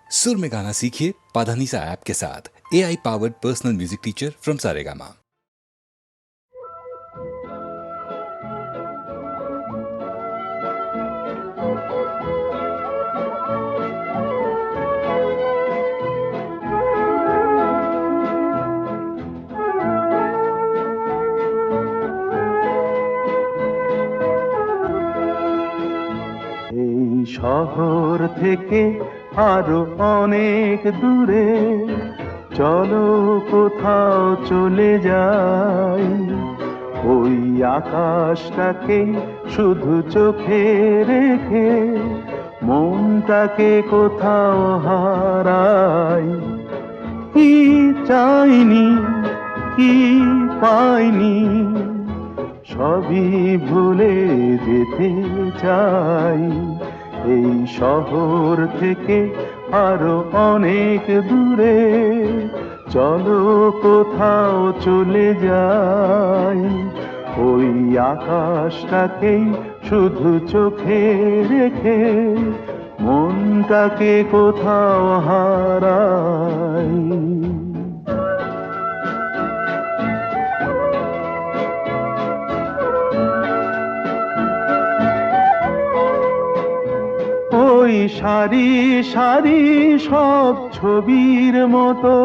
सुर में गाना सीखिए पाधानीसा ऐप के साथ। AI powered personal music teacher from Saregama. এই শহর থেকে আরো অনেক দূরে চলো কোথাও চলে যাই, ওই আকাশটাকে শুধু চোখে রেখে মনটাকে কোথাও হারাই। কি চাইনি কি পাইনি সবই ভুলে যেতে চাই। এই শহর থেকে আরো অনেক দূরে চলো কোথাও চলে যাই, ওই আকাশটাকেই শুধু চোখে রেখে মনটাকে কোথাও হারাই। ওই সারি সারি সব ছবির মতো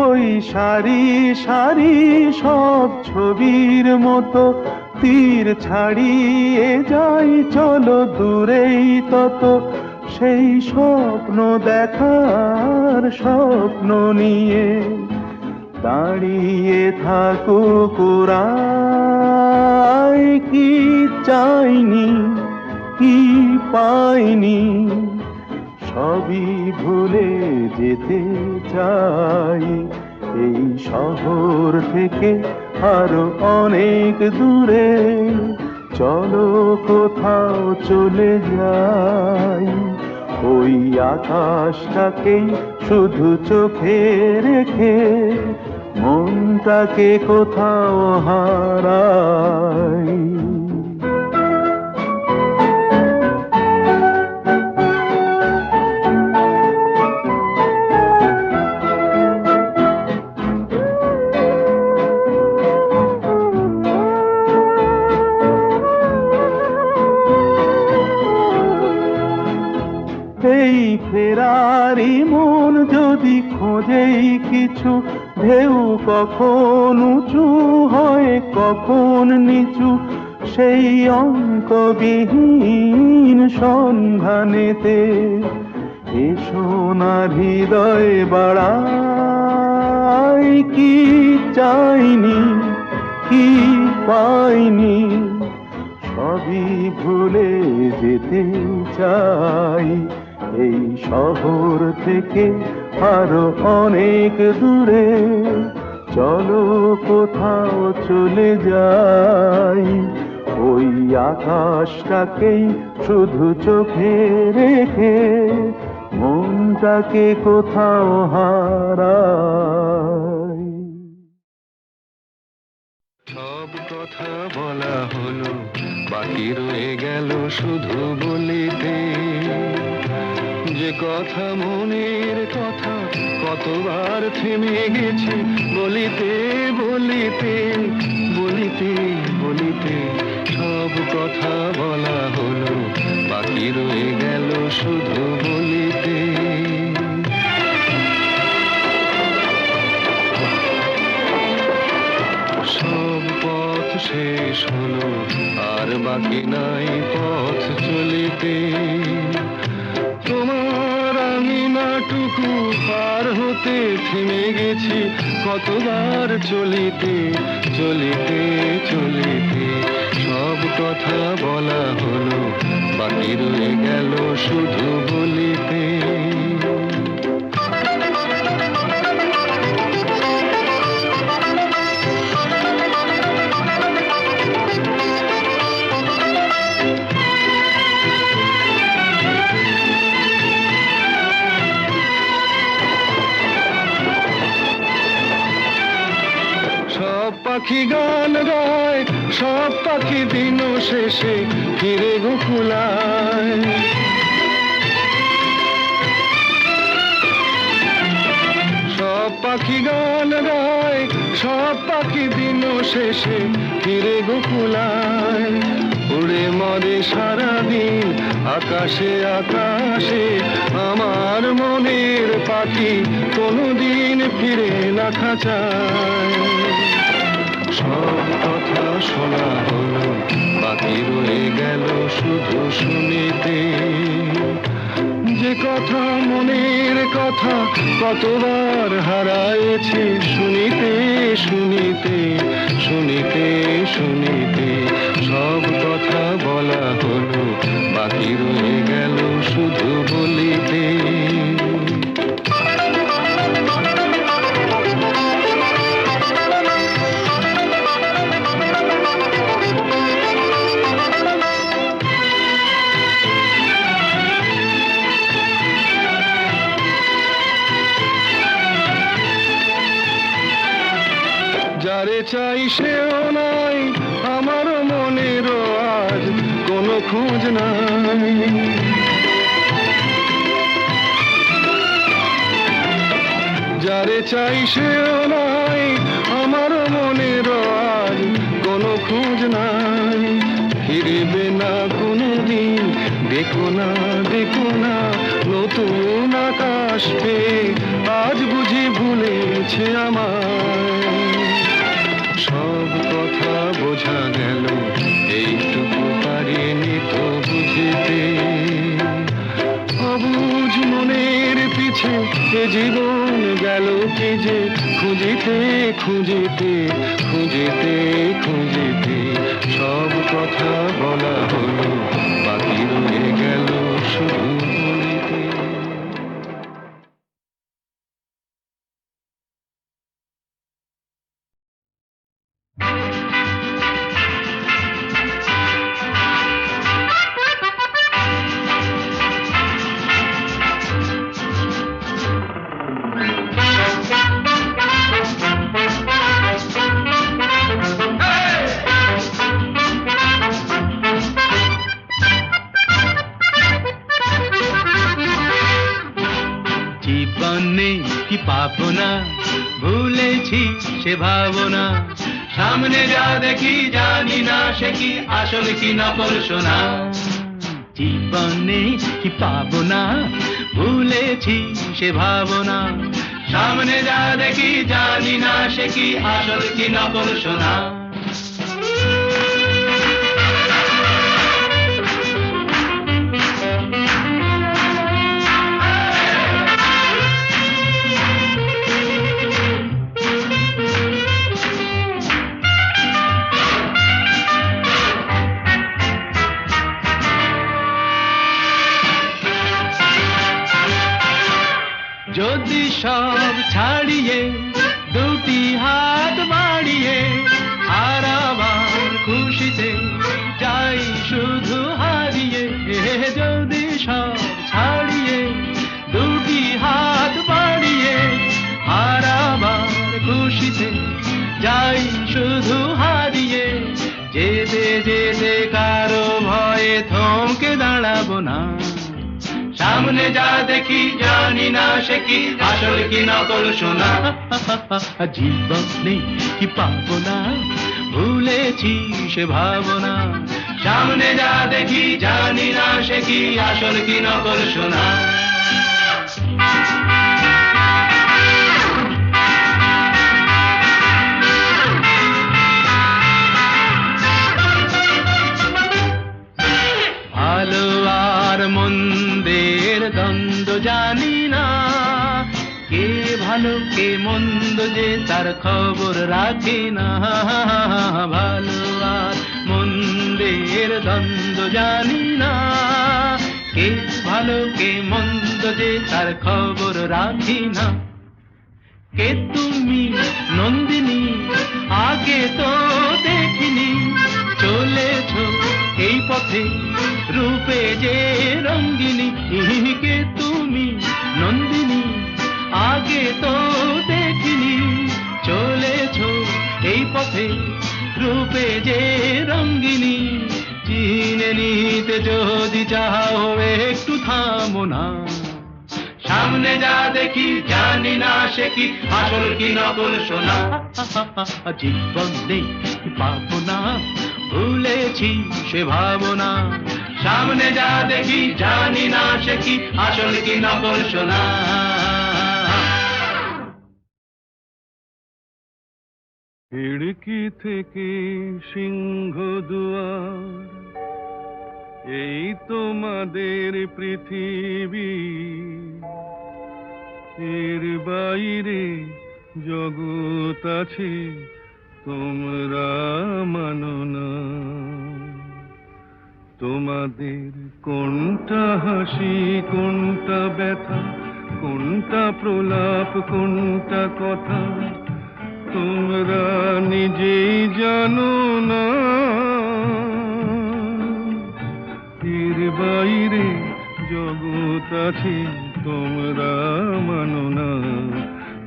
ওই সারি সারি সব ছবির মতো তীর ছাড়িয়ে যাই চলো দূরেই তত, সেই স্বপ্ন দেখার স্বপ্ন নিয়ে দাঁড়িয়ে থাকুক ওরা। কি চাইনি কি পাইনি সবই ভুলে যেতে চাই। এই শহর থেকে আরো অনেক দূরে চলো কোথাও চলে যাই, ওই আকাশটাকেই শুধু চোখে রেখে মনটাকে কোথাও হারাই। এই ফেরারি মন যদি খোঁজেই কিছু, ঢেউ কখন উঁচু হয় কখন নিচু, সেই অন্তবিহীন সন্ধানেতে এ সোনার হৃদয় বাড়াই। কি চাইনি কি পাইনি সবই ভুলে যেতে চাই। এই শহর থেকে আরো অনেক দূরে চলো কোথাও চলে যাই, ওই আকাশটাকেই শুধু চোখে রেখে মনটাকে কোথাও হারাই। সব কথা বলা হলো, বাকি রয়ে গেল শুধু বলিতে। যে কথা মনের কথা কতবার থেমে গেছে বলিতে বলিতে বলিতে বলিতে। সব কথা বলা হলো, বাকি রয়ে গেল শুধু বলিতে। সব পথ শেষ হলো, আর বাকি নাই পথ চলিতে। তোমার আঙিনাটুকু পার হতে থেমে গেছি কতবার চলিতে চলিতে চলিতে। সব কথা বলা হলো, বাকি রয়ে গেল শুধু বলিতে। পাখি গান গায়, সব পাখি দিনও শেষে ফিরে গোকুলায়। সব পাখি গান গায়, সব পাখি দিন শেষে ফিরে গোকুলায়। উড়ে মরে সারাদিন আকাশে আকাশে, আমার মনের পাখি কোনোদিন ফিরে না খাঁচায়। সব কথা শোনা হলো, বাকি রয়ে গেল শুধু শুনিতে। যে কথা মনের কথা কতবার হারায়েছি, শুনিতে শুনিতে শুনিতে শুনিতে। সব কথা বলা হলো, বাকি রয়ে গেল শুধু বলিতে। যারে চাই সেও নাই, আমার মনেরও আজ কোনো খোঁজ নাই। যারে চাই সেও নাই, আমার মনেরও আজ কোনো খোঁজ নাই। ফিরবে না কোনোদিন, দেখো না দেখো না নতুন আকাশ পেয়ে, আজ বুঝি ভুলেছে আমায়। সব কথা বোঝা গেল, এইটুকু পারিনি তো বুঝিতে। অবুঝ মনের পিছে এ জীবন গেল কি যে, খুঁজিতে খুঁজিতে খুঁজিতে খুঁজিতে। সব কথা বলা হলো, বাকি রয়ে গেল শুধু বলিতে। জীবনে কি পাবো না, ভুলেছি সে ভাবনা। সামনে যা দেখি জানি না সে কি আসল কি নকল সোনা। জীবনে কি পাবো না, ভুলেছি সে ভাবনা। সামনে যা দেখি জানি না সে কি আসল কি নকল সোনা। যদি সব ছাড়িয়ে দুটি হাত বাড়িয়ে আর আবার খুশিতে যাই শুধু হারিয়ে। যদি সব ছাড়িয়ে দুটি হাত বাড়িয়ে আর আবার খুশিতে যাই শুধু হারিয়ে। যেতে যেতে কারো ভয়ে থমকে দাঁড়াবো না। সামনে যা দেখি জানি না সে কি আসল কি নকল সোনা। জীবনে কি পাবো না, ভুলেছি সে ভাবনা। সামনে যা দেখি জানি না সে কি আসল কি নকল সোনা। ভালো আর মন্দের দ্বন্দ্ব জানি না, কে ভালো কে মন্দ যে তার খবর রাখে না। ভালো আর মন্দের দ্বন্দ্ব জানি না, কে ভালো কে মন্দ যে তার খবর রাখি না। কে তুমি নন্দিনী, আগে তো দেখিনি, চলেছো এই পথে রূপে যে রঙ্গিনী। কে তুমি নন্দিনী, আগে তো দেখিনি, চলেছো এই পথে রূপে যে রঙ্গিনী। চিনে নিতে যদি চাও একটু থামো না, সামনে যা দেখি জানি না সে কি আসল কি নকল সোনা। জীবন নেই পাবো না, ভুলেছি সে ভাবনা, সামনে যা দেখি জানি না সে কি আসল কি নকল সোনা। খিড়কি থেকে সিংহ দুয়ার, এই তোমাদের পৃথিবী, এর বাইরে জগৎ আছে তোমরা মানো না। তোমাদের কোনটা হাসি কোনটা ব্যথা, কোনটা প্রলাপ কোনটা কথা, তোমরা নিজেই জানো না। এর বাইরে জগৎ আছে তোমরা মানো না,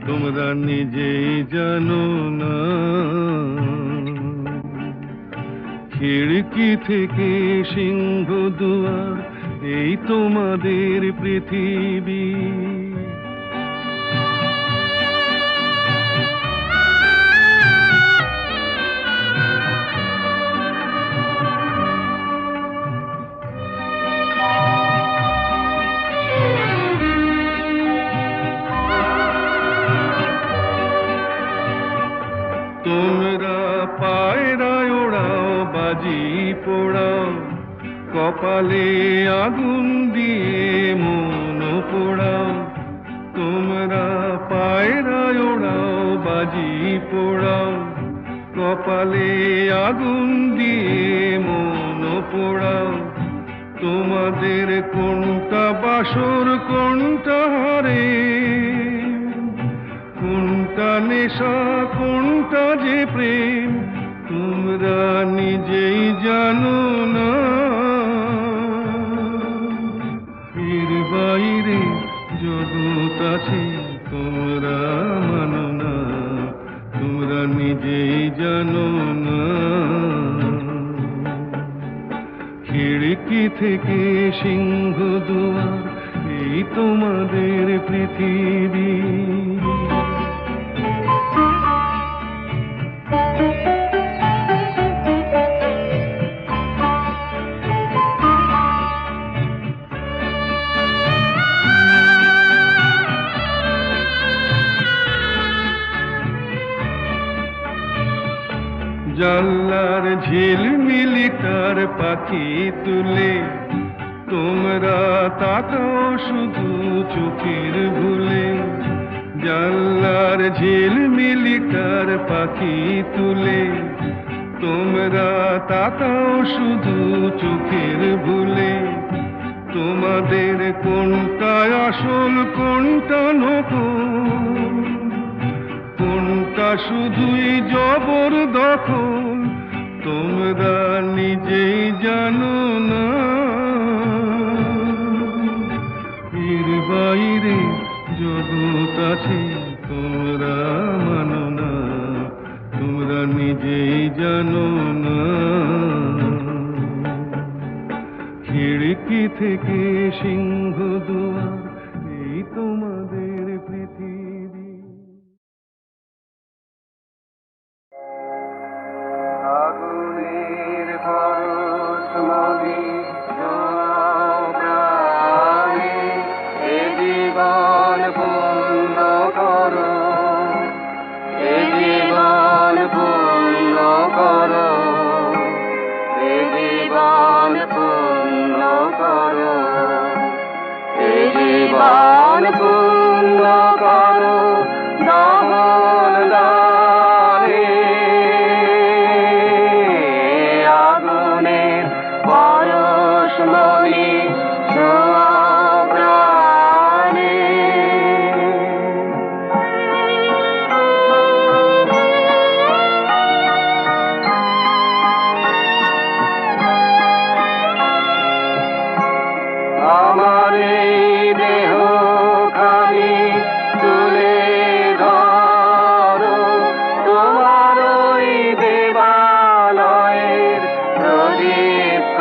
তোমরা নিজেই জানো না। খিড়কি থেকে সিংহ দুয়ার, এই তোমাদের পৃথিবী। তোমরা পায়রায় ওড়াও বাজি পোড়াও, কপালে আগুন দিয়ে মন পোড়াও। তোমরা পায়রায় ওড়াও বাজি পোড়াও, কপালে আগুন দিয়ে মন পোড়াও। তোমাদের কোনটা বাসর কোনটা হারে, কোনটা নেশা কোনটা যে প্রেম, তোমরা নিজেই জানো না। এর বাইরে জগৎ আছে তোমরা মানো না, তোমরা নিজেই জানো না। খিড়কি থেকে সিংহ দুয়ার, এই তোমাদের পৃথিবী। জানলার ঝিলমিলি তার পাখি তুলে, তোমরা তাকাও শুধু চোখের ভুলে। জানলার ঝিলমিলি তার পাখি তুলে, তোমরা তাকাও শুধু চোখের ভুলে। তোমাদের কোনটা আসল কোনটা নকল, কোনটা শুধুই জবর দখল, তোমরা নিজেই জানো না। এর বাইরে জগৎ আছে তোমরা মানো না, তোমরা নিজেই জানো না। খিড়কি থেকে সিংহ দুয়ার, এই তোমাদের পৃথিবী। আগুনের পরশ মনে প্রাণে, এ জীবন পূর্ণ করো, এ জীবন পূর্ণ করো, এ জীবন পূর্ণ করো, এ জীবন পূর্ণ করো। দহন দানে আগুনের পরশ মনে ছোঁয়া প্রাণে। আমার এই দেহ খানি তুলে ধরো, তোমার ওই দেবালয়ের প্রদীপ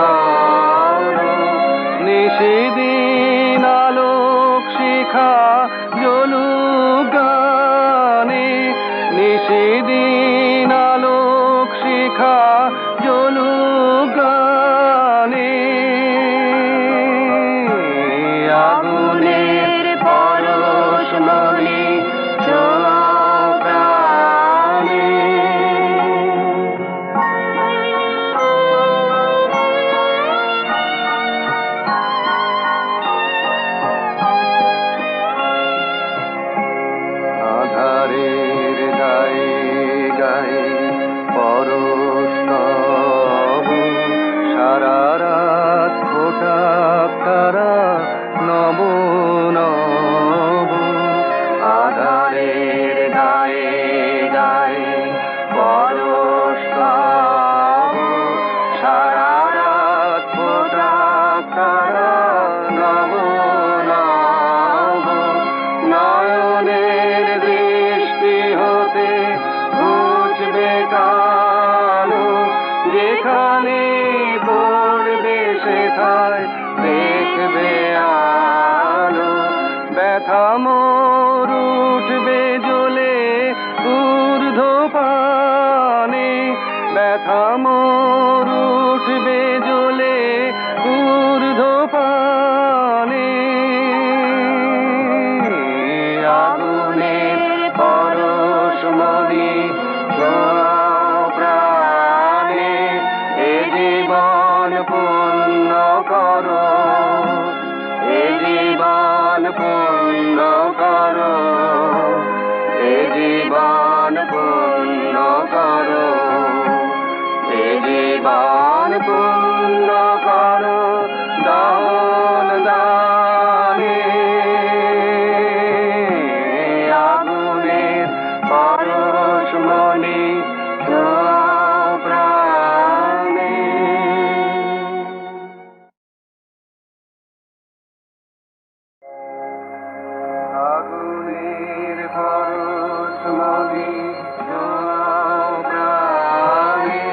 ব্যথা মোর উঠবে জ্বলে ঊর্ধ্বপানে, ব্যথা মোর উঠবে জ্বলে ঊর্ধ্বপানে। আগুনের পরশমণি ছোঁয়াও প্রাণে, এ জীবন পূর্ণ করো, এ জীবন পূর্ণ করো, এ জীবন পূর্ণ করো, এ জীবন পূর্ণ করো দান দানে। আগুনের পরশমণি ছোঁয়াও প্রাণে। আগুনের পরশমণি ছোঁয়াও প্রাণে,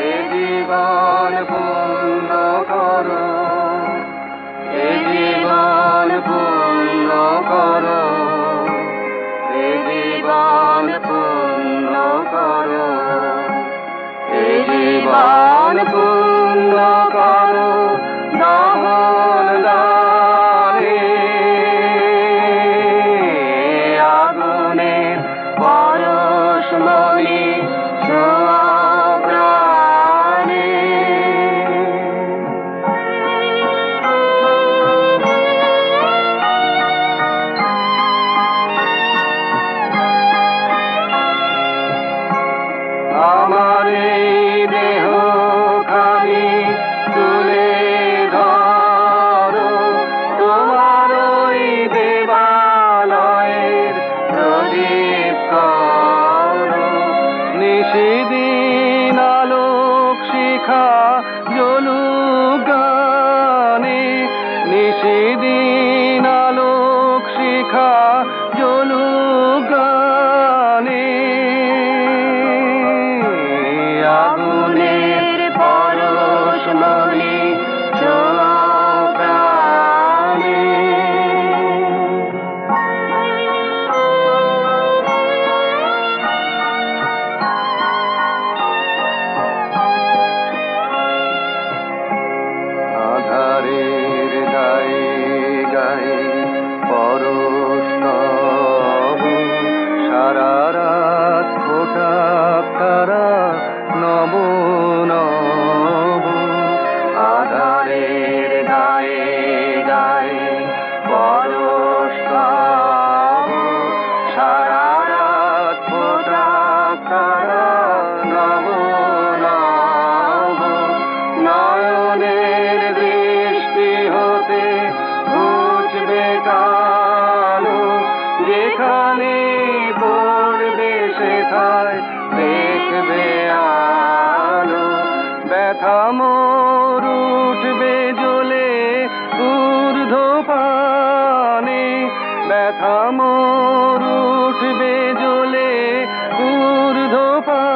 এ জীবন পূর্ণ করো, এ জীবন পূর্ণ করো, এ জীবন পূর্ণ করো, এ জীবন পূর্ণ করো দান দানে। আগুনের পরশমণি ছোঁয়াও প্রাণে। আমার এই দেহ খানি তুলে ধরো, তোমার ওই দেবালয়ের প্রদীপ করো। নিশিদিন আলোক শিখা জ্বলুক গানে, নিশিদিন আলোক শিখা জ্বলুক গানে। আগুনের পরশমণি ছোঁয়াও প্রাণে। আধারের গায়ে গায়ে পরশ তব, সারা রাত ফোটা তারা নব নব। আধারের গায়ে গায়ে পরশ তব, সারা রাত ফোটা তারা নব নব। নয়নের দৃষ্টি হতে ঘুচবে কালো, যেখানে পড়বে সেথায় দেখবে আলো। ব্যথা মোর উঠবে জ্বলে ঊর্ধ্বপানে, ব্যথা মোর উঠবে জ্বলে ঊর্ধ্বপানে।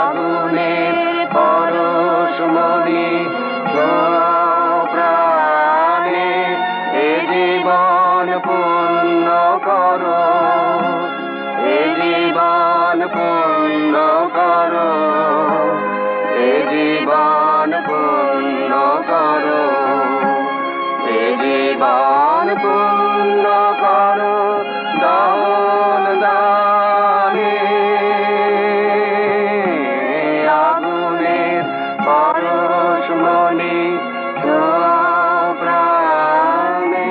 আগুনের পরশমণি ছোঁয়াও প্রাণে, এ জীবন পূর্ণ করো, এ জীবন পূর্ণ করো, এ জীবন পূর্ণ করো, এ জীবন পূর্ণ করো দান দানে। আগুনের পরশমণি ছোঁয়াও প্রাণে।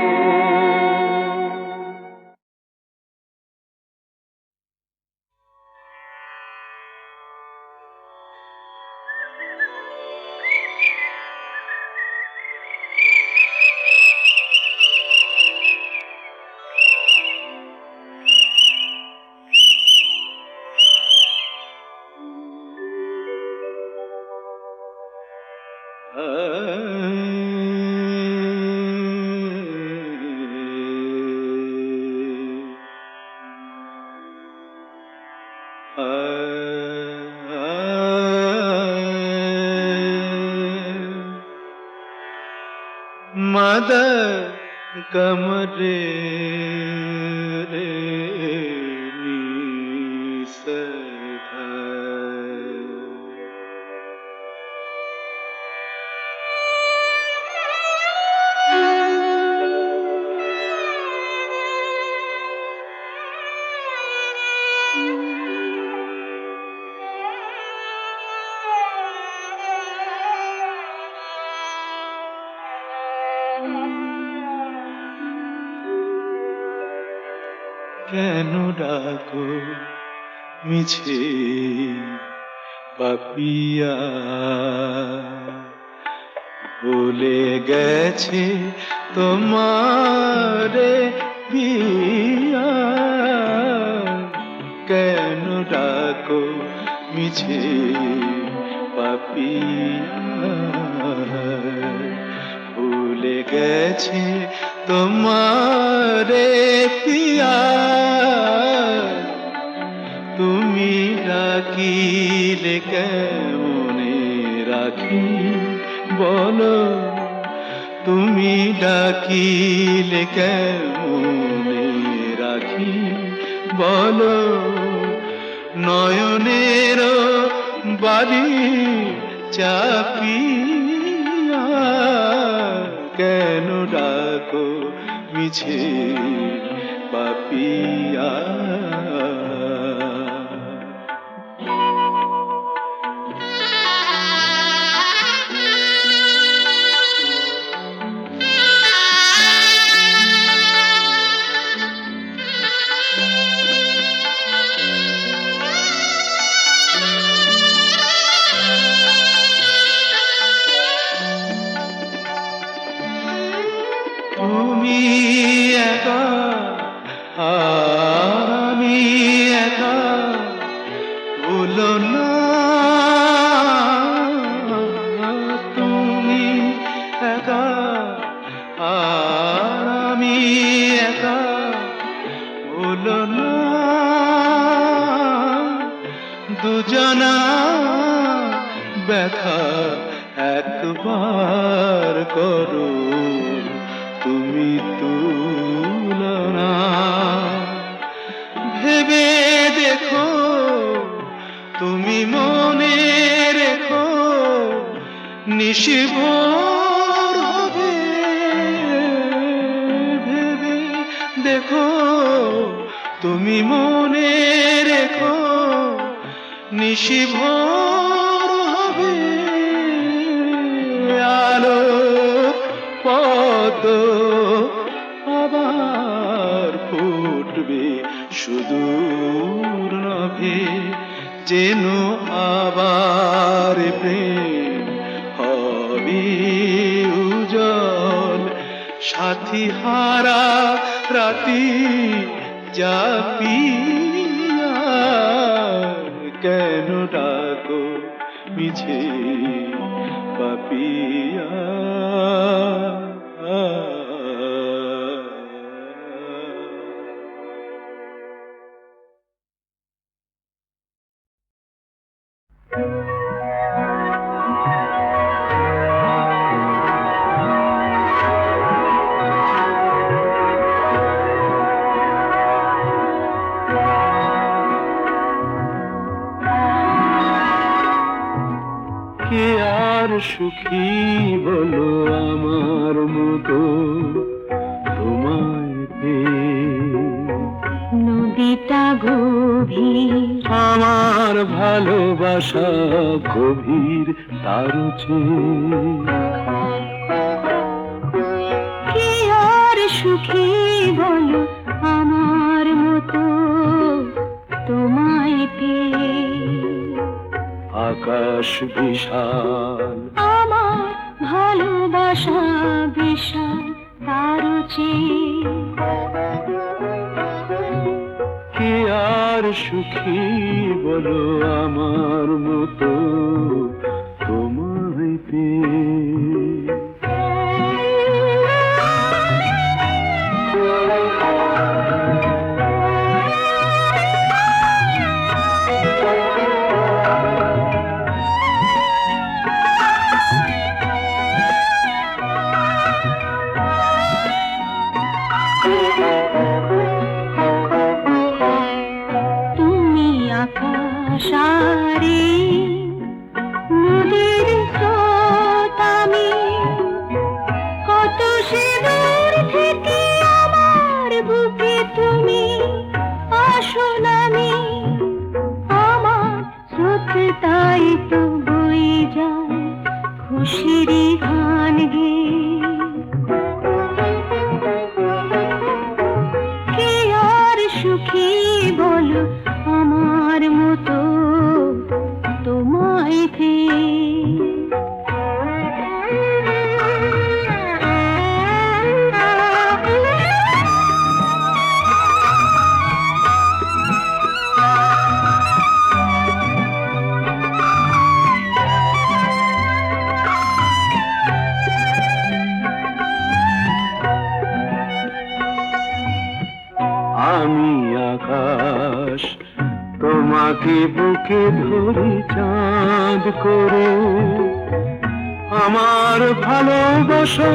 मद कमरे रे কেন ডাকো মিছে পাপিয়া ভুলে গেছে তোমারে পিয়া কেন ডাকো মিছে পাপিয়া ভুলে গেছে তোমারে পিয়া তুমি ডাকিলে কেমনে রাখি বলো তুমি ডাকিলে কেমনে রাখি বলো নয়নের বাড়ি চাপিয়া কেন ডাকো মিছে পাপিয়া তুমি একা আমি একা ভুলো না তুমি একা আমি একা ভুলো না দুজনা ব্যথা একবার করো তুমি তুলনা ভেবে দেখো তুমি মনে রেখো নিশিভোর হবে ভেবে দেখো তুমি মনে রেখো নিশিভোর হবে আলো পদ আবার ফুটবে সুদূর নভে যেন আবার প্রেম হবে উজ্জ্বল সাথী হারা রাতি জাপিয়া কেন ডাকো মিছে পাপিয়া কে আর সুখী বলো আমার মতো তোমায় পেয়ে নদীটা গভীর আমার ভালোবাসা গভীর তার কে আর সুখী বলো আমার মতো তোমায় পেয়ে আকাশ বিশাল আমার ভালোবাসা বিশাল তার কে আর সুখী বলো আমার মতো তোমায় পেয়ে সুখেরই গান গে কে আর সুখী বলো আমার মতো তোমায় পেয়ে আমি আকাশ তোমাকে বুকে ধরি চাঁদ করে আমার ভালোবাসা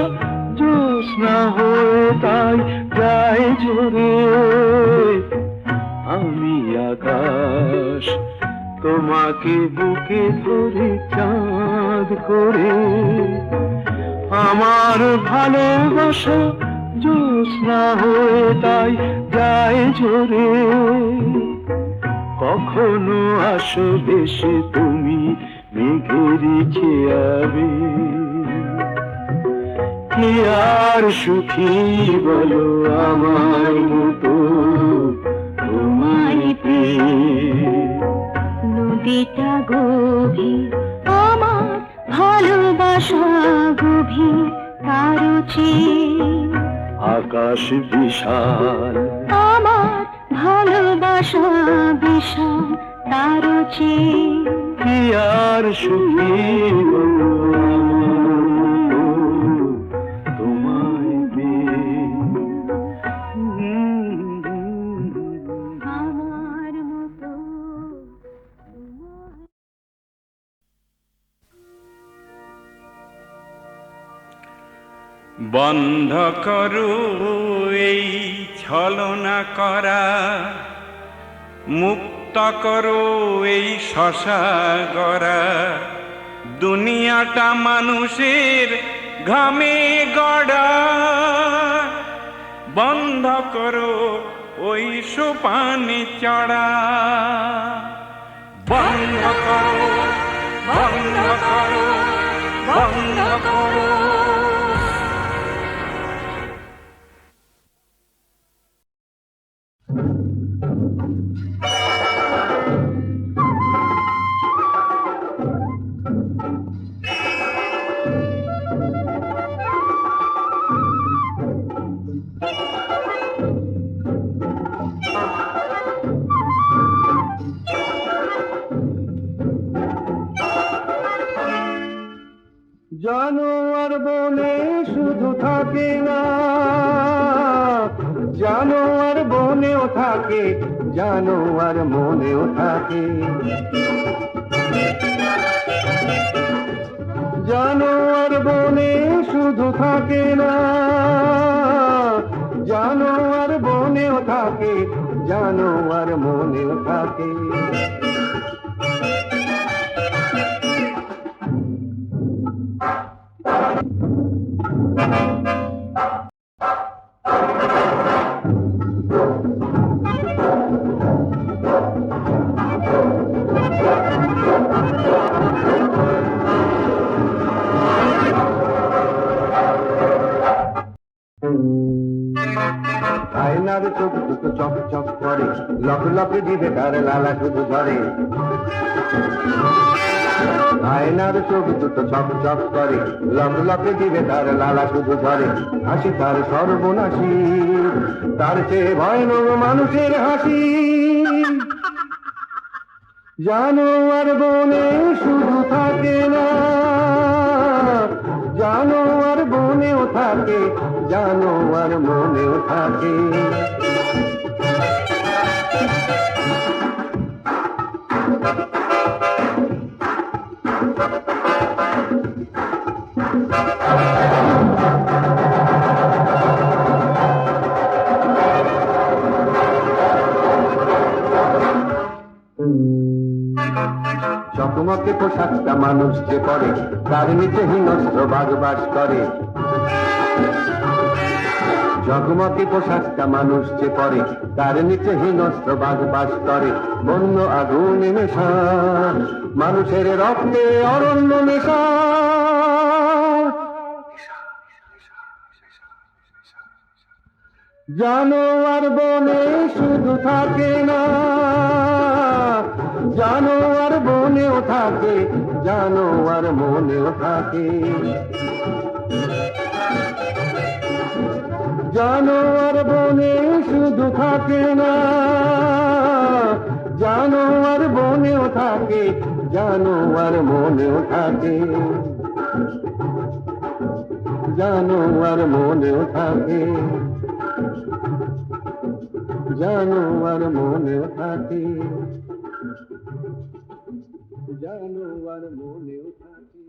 জ্যোৎস্না হয়ে তাই যায় ঝরে আমি আকাশ তোমাকে বুকে ধরি চাঁদ করে আমার ভালোবাসা জ্যোৎস্না হয়ে তাই যায় ঝরে কখনো আসবে সে তুমি মেঘেরই খেয়াবে কি আর সুখী বলো আমার মতো তোমায় পেয়ে নদীটা গভীর আমার ভালোবাসা গভীর কারো চেয়ে আকাশ বিশাল আমার ভালোবাসা বিশাল তারও চেয়ে কি আর সুখী বলো তোমায় পেয়ে আমার মতো বন্ধ করো এই ছলনা করা মুক্ত করো এই শশা গড়া দুনিয়াটা মানুষের ঘামে গড়া বন্ধ করো ওই সোপানে চড়া বন্ধ করো বন্ধ করো বন্ধ করো জানোয়ার বনে শুধু থাকে না জানোয়ার বনেও থাকে জানোয়ার মনেও থাকে জানোয়ার বনে শুধু থাকে না জানোয়ার বনেও থাকে জানোয়ার মনেও থাকে আয়নার চোখ দুটো চক চক করে লক লকে দিবে তার লালা শুধু ঝরে আয়নার চোখ দুটো চক চক করে লক লকে দিবে তার লালা শুধু ঝরে হাসি তার সর্বনাশী তার চেয়ে ভয়ানক মানুষের হাসি জানোয়ার বনে শুধু থাকে না জানোয়ার বনেও থাকে জানোয়ার মনেও থাকে চকমকে পোশাকটা মানুষ যে পরে তার নিচে হিংস্র বাঘ বাস করে জগমগে পোশাকটা মানুষ যে পরে তার নিচে হিংস্র বাঘ বাস করে বন্য আগুনে মেশা মানুষের রক্তে অরণ্য মেশা জানোয়ার বনে শুধু থাকে না, জানোয়ার বনেও থাকে, জানোয়ার মনেও থাকে। জানোয়ার বনে শুধু থাকে না, জানোয়ার বনেও থাকে, জানোয়ার মনেও থাকে, জানোয়ার মনেও থাকে, জানোয়ার মনেও থাকে, জানোয়ার মনেও থাকে।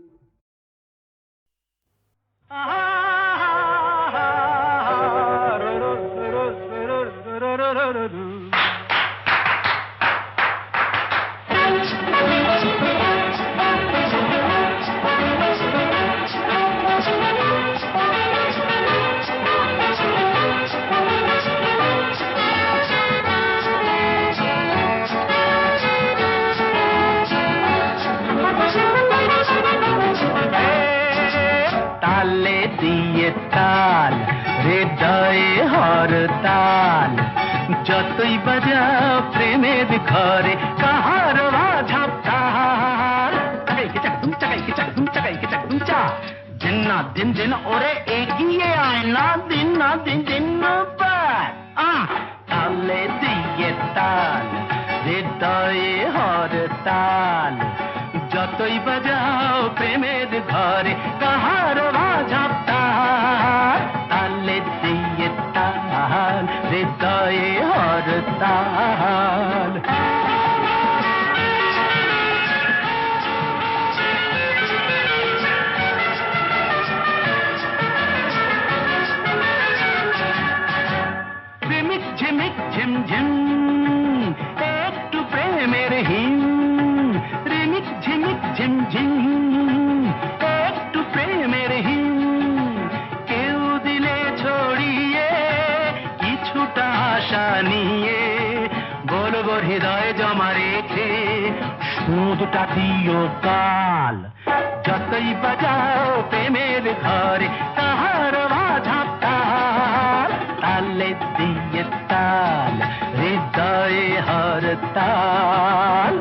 তালে দিয়ে তাল হৃদয়ে হরতাল, যতই বাজাও প্রেমের ঘরে কাহার বাঝাব তাল। দিন না দিন দিন ওরে এগিয়ে আয় না, দিন না দিন দিন তালে দিয়ে তাল হৃদয়ে হরতাল, যতই বাজাও প্রেমের ঘরে কাহার বাজাব তাল। তালে দিয়ে তাল হৃদয়ে হরতাল। প্রেমিক ঝিমিক ঝিমঝিম একটু প্রেমের হিম, রিমিক ঝিমিক ঝিমঝিম একটু প্রেমের হিম, কেউ দিলে ছড়িয়ে কিছুটা আশা নিয়ে, বলবো হৃদয় জমা রেখে সুদটা দিও কাল। যতই বাজাও প্রেমের ঘরে তাহার বাঝাব তাল। তালে দিয়ে তাল হৃদয়ে হরতাল।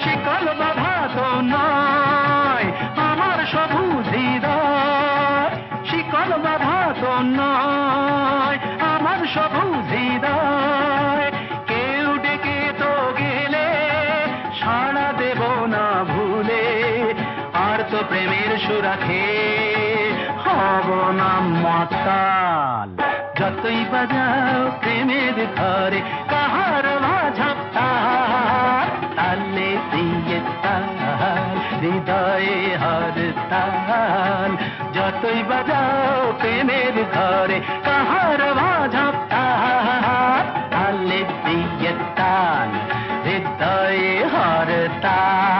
শিকল বাধা তো নয় আমার সবুজ হৃদয়, শিকল বাধা তো নয় আমার সবুজ হৃদয়, কেউ ডেকে তো গেলে সাড়া দেব না ভুলে, আর তো প্রেমের সুরাখে হব না মাতাল। যতই বাজাও প্রেমের ঘরে কাহার বাঝাব তাল। তালে দিয়ে তাল হৃদয়ে হরতাল, যতই বাজাও প্রেমের ঘরে কাহার বাঝাব তাল। তালে দিয়ে তাল হৃদয়ে হরতাল।